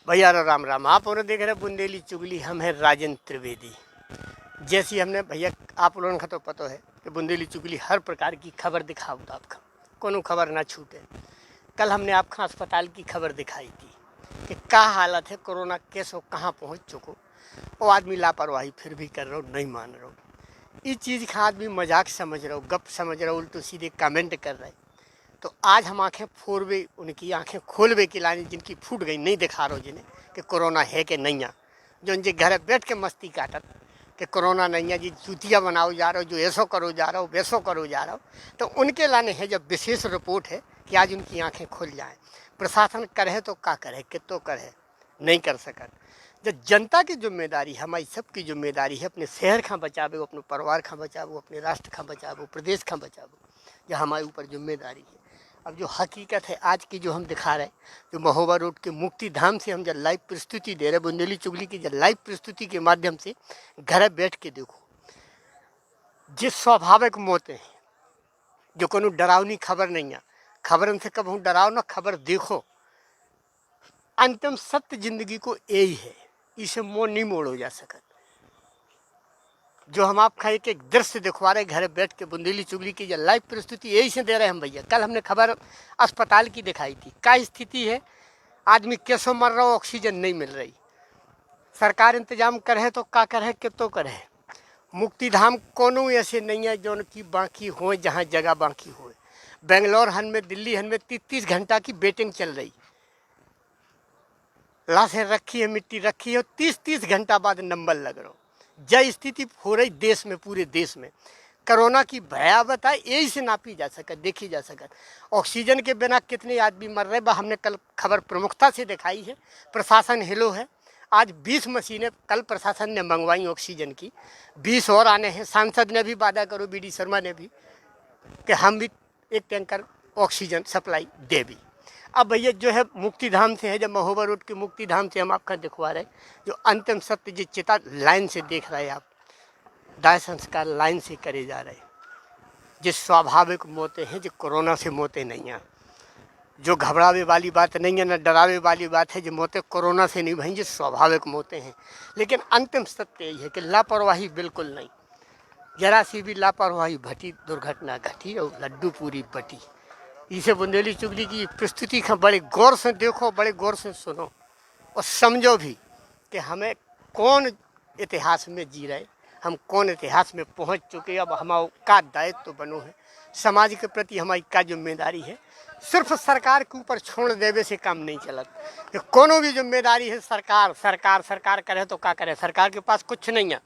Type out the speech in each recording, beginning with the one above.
भैया राम राम। आप और देख रहे बुंदेली चुगली। हम है राजेंद्र त्रिवेदी। जैसी हमने भैया आप लोगों का तो पता है कि बुंदेली चुगली हर प्रकार की खबर दिखाओ तो आपका कोनो खबर ना छूटे। कल हमने आपका अस्पताल की खबर दिखाई थी कि क्या हालत है, कोरोना केस हो कहाँ पहुँच चुको। वो आदमी लापरवाही फिर भी कर रहा हो, नहीं मान रहा हो। इस चीज़ का आदमी मजाक समझ रहा हो, गप समझ रहा हो, उल्टो सीधे कमेंट कर रहे। तो आज हम आंखें फोड़वे, उनकी आंखें खोलवे की लानी जिनकी फूट गई, नहीं दिखा रहा जिन्हें कि कोरोना है कि नहीं है। जो उनके घर बैठ के मस्ती काटत कि कोरोना नहीं है जी, जूतियाँ बनाओ जा रहे हो, जो ऐसो करो जा रहा हो, वैसो करो जा रहा हो। तो उनके लाने है जब विशेष रिपोर्ट है कि आज उनकी आंखें खुल जाएँ। प्रशासन करे तो क्या करे, कितो करे, नहीं कर सकत। जब जनता की जिम्मेदारी, हमारी सबकी जिम्मेदारी है अपने शहर का बचावो, अपने परिवार का बचावो, अपने राष्ट्र का बचावो, प्रदेश का बचावो। यह हमारे ऊपर जिम्मेदारी है। अब जो हकीकत है आज की जो हम दिखा रहे हैं, जो महोबा रोड के मुक्ति धाम से हम जब लाइव प्रस्तुति दे रहे, बुंदेली चुगली की जब लाइव प्रस्तुति के माध्यम से घर बैठ के देखो, जिस स्वाभाविक मौतें हैं, जो कोनो डरावनी खबर नहीं है, खबर से कब हूँ डराओ ना, खबर देखो। अंतिम सत्य जिंदगी को यही है, इसे मोड़ नहीं मोड़ो जा सकता। जो हम आपका एक एक दृश्य दिखवा रहे घर बैठ के बुंदेली चुगली की जो लाइव प्रस्तुति यही से दे रहे हम भैया। कल हमने खबर अस्पताल की दिखाई थी, क्या स्थिति है, आदमी कैसे मर रहा हो, ऑक्सीजन नहीं मिल रही। सरकार इंतजाम करे तो क्या करे, कितो करे। मुक्तिधाम कोनो ऐसे नहीं है जो उनकी बाकी हो, जहाँ जगह बाकी हो। बेंगलोर हन में, दिल्ली हन में 30 घंटा की वेटिंग चल रही। लाशें रखी है, मिट्टी रखी है, 30 घंटा बाद नंबर लग रहा। जय स्थिति हो रही देश में, पूरे देश में। कोरोना की भयावहता यही से नापी जा सके, देखी जा सके। ऑक्सीजन के बिना कितने आदमी मर रहे, हमने कल खबर प्रमुखता से दिखाई है। प्रशासन हिलो है। आज 20 मशीनें कल प्रशासन ने मंगवाई ऑक्सीजन की, 20 और आने हैं। सांसद ने भी वादा करो, बीडी शर्मा ने भी, कि हम भी एक टैंकर ऑक्सीजन सप्लाई दे भी। अब भैया जो है मुक्तिधाम से है, जब महोबा रोड के मुक्तिधाम से हम आपका दिखवा रहे, जो अंतिम सत्य जो चिता लाइन से देख रहे हैं आप, दाह संस्कार लाइन से करे जा रहे, जिस स्वाभाविक मौतें हैं, जो कोरोना से मौतें नहीं हैं, जो घबरावे वाली बात नहीं है, न डरावे वाली बात है। जो मौतें कोरोना से नहीं भई, जो स्वाभाविक मौतें हैं। लेकिन अंतिम सत्य यही है कि लापरवाही बिल्कुल नहीं, जरा सी भी लापरवाही घटी, दुर्घटना घटी और लड्डू पूरी बटी। इसे बुंदेली चुगली की प्रस्तुति का बड़े गौर से देखो, बड़े गौर से सुनो और समझो भी कि हमें कौन इतिहास में जी रहे, हम कौन इतिहास में पहुंच चुके। अब हमारा का दायित्व तो बनो है, समाज के प्रति हमारी का जिम्मेदारी है। सिर्फ सरकार के ऊपर छोड़ देवे से काम नहीं चलत, कि कोनो भी जिम्मेदारी है। सरकार सरकार सरकार करे तो क्या करे, सरकार के पास कुछ नहीं है,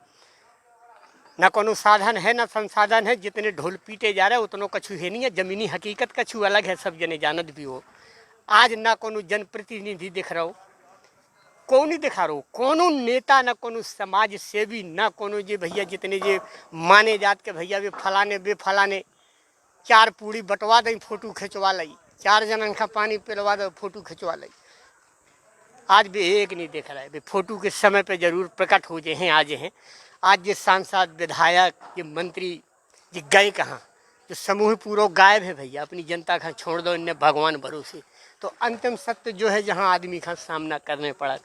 ना कोनो साधन है, ना संसाधन है। जितने ढोल पीटे जा रहे उतनो कछु है नहीं है। जमीनी हकीकत कछु अलग है, सब जने जानत भी हो। आज ना कोनो जनप्रतिनिधि दिख रहा हो, कौन ही दिखा रहो, कोनो नेता, ना कोनो समाज सेवी, ना कोनो जे भैया जितने जे माने जात के भैया वे फलाने बे फलाने 4 पूड़ी बटवा दें, फोटो खिंचवा लई, 4 जनन का पानी पिलवा दो, फोटो खिंचवा लई। आज भी एक नहीं दिख रहा है। वे फोटो के समय पे जरूर प्रकट हो जाए हैं, आज हैं। आज ये सांसद, विधायक, ये मंत्री ये गए कहाँ, जो समूह पूरा गायब है भैया। अपनी जनता का छोड़ दो, इन्हें भगवान भरोसे। तो अंतिम सत्य जो है, जहाँ आदमी का सामना करने पड़ा,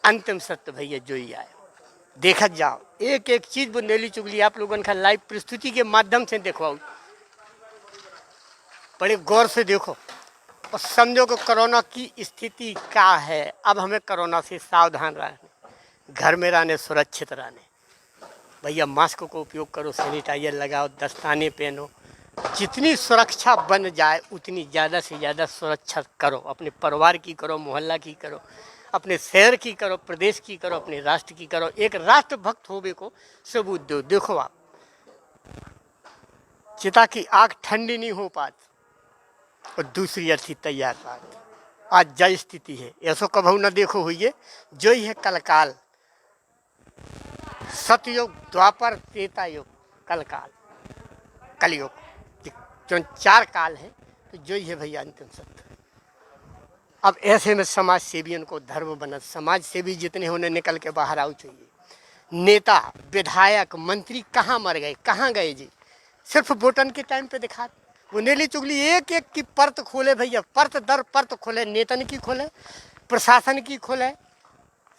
अंतिम सत्य भैया जो ही आए, देखत जाओ एक एक चीज। बुंदेली चुगली आप लोगों का लाइव प्रस्तुति के माध्यम से देखवाओ, बड़े गौर से देखो और समझो कि कोरोना की स्थिति क्या है। अब हमें कोरोना से सावधान रहने, घर में रहने, सुरक्षित रहने। भैया मास्क को उपयोग करो, सैनिटाइजर लगाओ, दस्ताने पहनो। जितनी सुरक्षा बन जाए उतनी ज़्यादा से ज़्यादा सुरक्षा करो। अपने परिवार की करो, मोहल्ला की करो, अपने शहर की करो, प्रदेश की करो, अपने राष्ट्र की करो। एक राष्ट्रभक्त होवे को सबूत दो। देखो आप, चिता की आग ठंडी नहीं हो पाती और दूसरी अर्थी तैयार बात। आज जय स्थिति है, ऐसो कभू न देखो हुई है। जो ही है कलकाल, सतयुग, द्वापर, त्रेता युग, कलकाल, कलयुग, जो 4 काल है। तो जो ही है भैया अंतिम सत्य। अब ऐसे में समाज सेवियों को धर्म बनत, समाज सेवी जितने होने निकल के बाहर आओ चाहिए। नेता, विधायक, मंत्री कहाँ मर गए, कहाँ गए जी? सिर्फ वोटन के टाइम पे दिखा। बुंदेली चुगली एक एक की परत खोले भैया, परत दर परत खोले, नेतन की खोले, प्रशासन की खुले,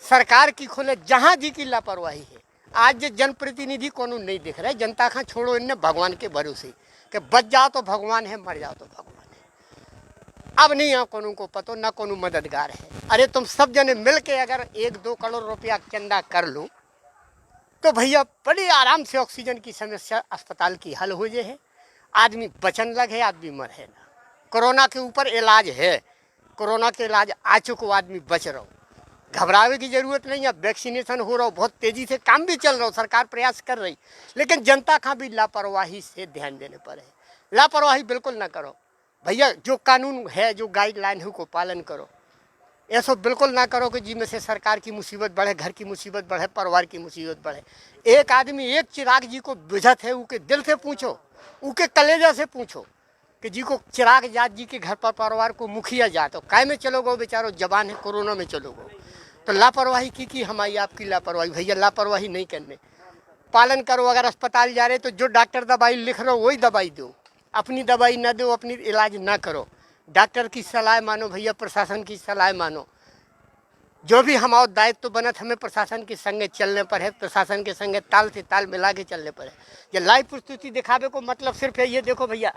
सरकार की खुले, जहाँ जी की लापरवाही है। आज जो जनप्रतिनिधि को नहीं दिख रहा है, जनता का छोड़ो, इनने भगवान के भरोसे कि बच जाओ तो भगवान है, मर जाओ तो भगवान है। अब नहीं यहाँ को पतो, ना कोनो मददगार है। अरे तुम सब जने मिल के अगर 1-2 करोड़ रुपया चंदा कर लो तो भैया बड़े आराम से ऑक्सीजन की समस्या अस्पताल की हल हो जाए है। आदमी बचन लगे, आदमी मर है ना। कोरोना के ऊपर इलाज है, कोरोना के इलाज आ चुको, आदमी बच रहो, घबरावे की जरूरत नहीं है। वैक्सीनेशन हो रहा हो, बहुत तेजी से काम भी चल रहा हो, सरकार प्रयास कर रही, लेकिन जनता का भी लापरवाही से ध्यान देने पर है। लापरवाही बिल्कुल ना करो भैया, जो कानून है, जो गाइडलाइन है को पालन करो। ऐसा बिल्कुल ना करो कि जी में से सरकार की मुसीबत बढ़े, घर की मुसीबत बढ़े, परिवार की मुसीबत बढ़े। एक आदमी एक चिराग जी को बुझत है, उनके दिल से पूछो, उनके कलेजा से पूछो कि जी को चिराग जात जी के घर पर परिवार को मुखिया जात हो, काय में चलोगे बेचारो, जवान है, कोरोना में चलोगे। तो लापरवाही की हमारी आपकी लापरवाही। भैया लापरवाही नहीं करने, पालन करो। अगर अस्पताल जा रहे तो जो डॉक्टर दवाई लिख रहे हो वही दवाई दो, अपनी दवाई ना दो, अपनी इलाज ना करो। डॉक्टर की सलाह मानो भैया, प्रशासन की सलाह मानो। जो भी हमारा दायित्व तो बनत, हमें प्रशासन के संगे चलने पर है, प्रशासन के संगे ताल से ताल मिला के चलने पर है। ये लाइव प्रस्तुति दिखावे को मतलब सिर्फ है ये देखो भैया,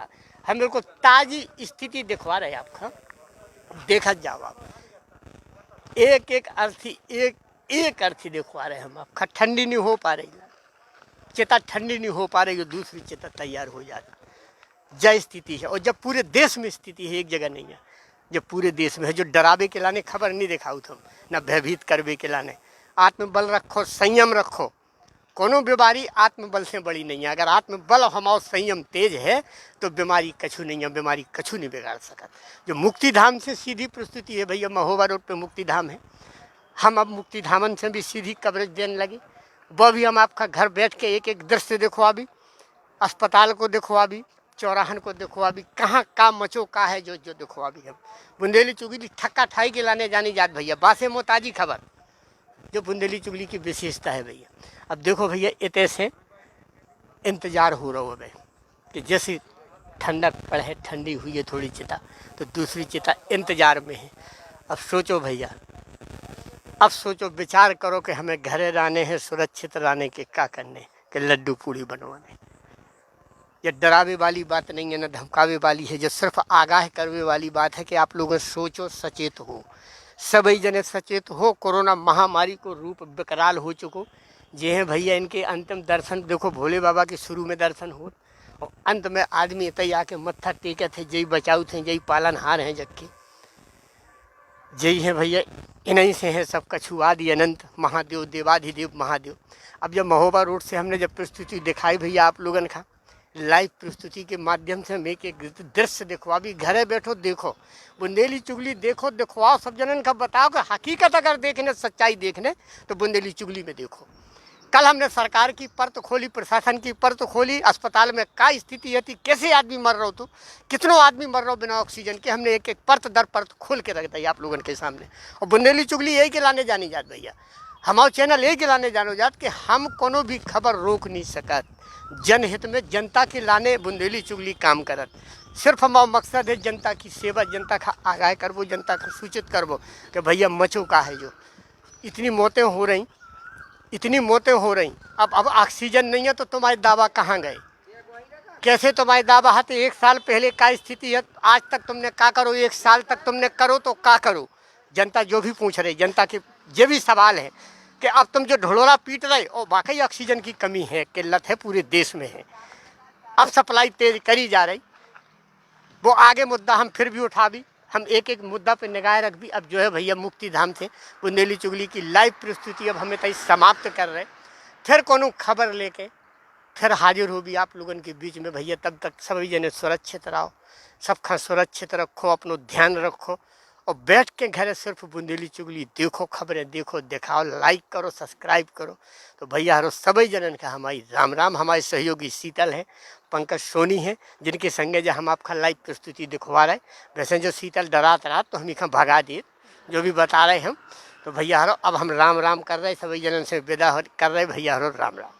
हम लोग को ताजी स्थिति दिखवा रहे हैं आपका, देखा जाओ आप। एक एक अर्थी, एक अर्थी दिखवा रहे हैं हम आपका। ठंडी नहीं हो पा रही, चिता ठंडी नहीं हो पा रही है, दूसरी चिता तैयार हो जाती। जय स्थिति है, और जब पूरे देश में स्थिति है, एक जगह नहीं है, जब पूरे देश में है, जो डरावे के लाने खबर नहीं दिखाओ तुम, ना भयभीत करवे के लाने। आत्मबल रखो, संयम रखो। कोनो बीमारी आत्मबल से बड़ी नहीं है। अगर आत्मबल हमारा संयम तेज है तो बीमारी कछु नहीं है, बीमारी कछु नहीं बिगाड़ सकता। जो मुक्ति धाम से सीधी प्रस्तुति है भैया, महोबा रोड पे मुक्ति धाम है। हम अब मुक्ति धामन से भी सीधी कवरेज देने लगे। वह भी हम आपका घर बैठ के एक एक दृश्य दिखवा भी, अस्पताल को दिखवा भी, चौराहन को दिखवा भी, कहाँ का मचो का है जो जो दिखवा भी। हम बुंदेली चुगली ठक्का ठाई के लाने जानी जात भैया, बासे मोताजी खबर, जो बुंदेली चुगली की विशेषता है भैया। अब देखो भैया, इतने से इंतजार हो रहा हो भाई कि जैसे ठंडक पड़े, ठंडी हुई है थोड़ी चिता, तो दूसरी चिता इंतजार में है। अब सोचो भैया, अब सोचो, विचार करो कि हमें घरे रहने हैं, सुरक्षित रहने के क्या करने, कि लड्डू पूड़ी बनवाने। ये डरावे वाली बात नहीं है, ना धमकावे वाली है, जो सिर्फ आगाह करवे वाली बात है कि आप लोग सोचो, सचेत हो, सभी जने सचेत हो। कोरोना महामारी को रूप विकराल हो चुको। जे हैं भैया, इनके अंतिम दर्शन देखो, भोले बाबा के शुरू में दर्शन हो, और अंत में आदमी इतने आके मत्था टेके थे, जय बचाऊ थे, जय पालन हार हैं जग के, जय हैं भैया। इन्हीं से है सब कछु आदि अनंत महादेव, देवाधिदेव महादेव। अब जब महोबा रोड से हमने जब प्रस्तुति दिखाई भैया आप लोगन का, लाइव प्रस्तुति के माध्यम से हम एक एक दृश्य दिखवा भी, घरे बैठो देखो, बुंदेली चुगली देखो, दिखवाओ सब जनन का, बताओ कि हकीकत अगर देखने, सच्चाई देखने तो बुंदेली चुगली में देखो। कल हमने सरकार की परत खोली, प्रशासन की परत खोली, अस्पताल में क्या स्थिति है थी, कैसे आदमी मर रहा हो, तो कितनों आदमी मर रहा हो बिना ऑक्सीजन के, हमने एक एक परत दर परत खोल के रख दी आप लोगों के सामने। और बुंदेली चुगली यही के लाने जानी जात भैया, हमारा चैनल यही के लाने जानो जात कि हम कोनो भी खबर रोक नहीं सकत, जनहित में जनता के लाने बुंदेली चुगली काम करत। सिर्फ हमारा मकसद है जनता की सेवा, जनता का आगाह करवो, जनता का सूचित करवो कि भैया मचो का है, जो इतनी मौतें हो रही, इतनी मौतें हो रही। अब ऑक्सीजन नहीं है तो तुम्हारे दावा कहाँ गए, कैसे तुम्हारे दावा है? तो 1 साल पहले का स्थिति है, आज तक तुमने क्या करो, 1 साल तक तुमने करो तो क्या करो? जनता जो भी पूछ रही, जनता के ये भी सवाल है कि अब तुम जो ढोलरा पीट रहे और वाकई ऑक्सीजन की कमी है, किल्लत है, पूरे देश में है। अब सप्लाई तेज करी जा रही, वो आगे मुद्दा हम फिर भी उठा भी, हम एक एक मुद्दा पे निगाह रख भी। अब जो है भैया, मुक्ति धाम से बुंदेली चुगली की लाइव प्रस्तुति अब हमें तय समाप्त कर रहे, फिर कोनो खबर लेके फिर हाजिर हो भी आप लोगों के बीच में भैया। तब तक सभी जने सुरक्षित रहो, सबका सुरक्षित रखो, अपनो ध्यान रखो, और बैठ के घरे सिर्फ बुंदेली चुगली देखो, खबरें देखो, दिखाओ, लाइक करो, सब्सक्राइब करो। तो भैया हरो सभी जनन का हमारी राम राम। हमारे सहयोगी शीतल है, पंकज सोनी है, जिनके संगे जो हम आपका लाइव प्रस्तुति दिखवा रहे। वैसे जो शीतल डरात रहा तो हम इखा भगा दिए, जो भी बता रहे हम। तो भैया हरो अब हम राम राम कर रहे, सभी जनन से विदा कर रहे। भैया हरो राम राम।